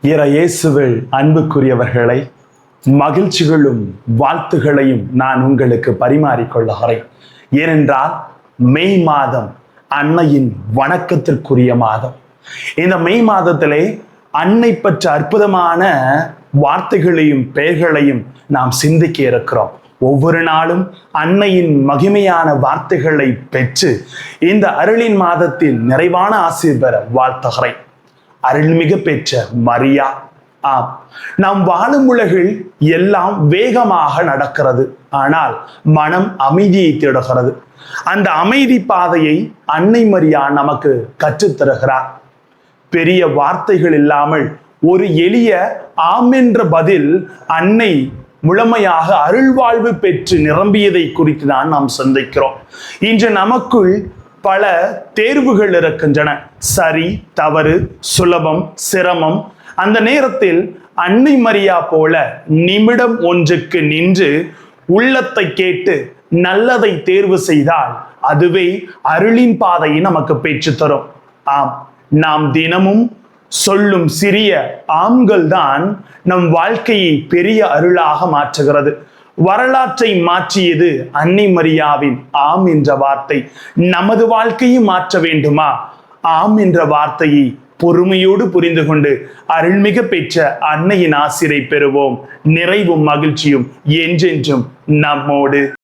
இயேசுவில் அன்புக்குரியவர்களை, மகிழ்ச்சிகளும் வாழ்த்துகளையும் நான் உங்களுக்கு பரிமாறிக்கொள்கிறேன். ஏனென்றால் மே மாதம் அன்னையின் வணக்கத்திற்குரிய மாதம். இந்த மே மாதத்திலே அன்னை பற்ற அற்புதமான வார்த்தைகளையும் பெயர்களையும் நாம் சிந்திக்க இருக்கிறோம். ஒவ்வொரு நாளும் அன்னையின் மகிமையான வார்த்தைகளை பெற்று இந்த அருளின் மாதத்தில் நிறைவான ஆசீர் பெற வாழ்த்துகிறேன். அருள்மிகு பெற்ற மரியா, ஆம், நாம் வாழும் உலகில் எல்லாம் வேகமாக நடக்கிறது, ஆனால் மனம் அமைதியை தேடுகிறது. அந்த அமைதி பாதையை அன்னை மரியா நமக்கு கற்றுத்தருகிறார். பெரிய வார்த்தைகள் இல்லாமல் ஒரு எளிய ஆம் என்ற பதில் அன்னை முழுமையாக அருள்வாழ்வு பெற்று நிரம்பியதை குறித்து தான் நாம் சிந்திக்கிறோம். இன்று நமக்குள் பல தேர்வுகள் இருக்கின்றன. சரி, தவறு, சுலபம், சிரமம். அந்த நேரத்தில் அன்னை மரியா போல நிமிடம் ஒன்றுக்கு நின்று உள்ளத்தை கேட்டு நல்லதை தேர்வு செய்தால் அதுவே அருளின் பாதையை நமக்கு பெற்று தரும். ஆம், நாம் தினமும் சொல்லும் சிறிய ஆம்கள் தான் நம் வாழ்க்கையை பெரிய அருளாக மாற்றுகிறது. வரலாற்றை மாற்றியது அன்னை மரியாவின் ஆம் என்ற வார்த்தை. நமது வாழ்க்கையை மாற்ற வேண்டுமா? ஆம் என்ற வார்த்தையை பொறுமையோடு புரிந்து கொண்டு அருள்மிகு பெற்ற அன்னையின் ஆசிரை பெறுவோம். நிறைவும் மகிழ்ச்சியும் என்றென்றும் நம்மோடு.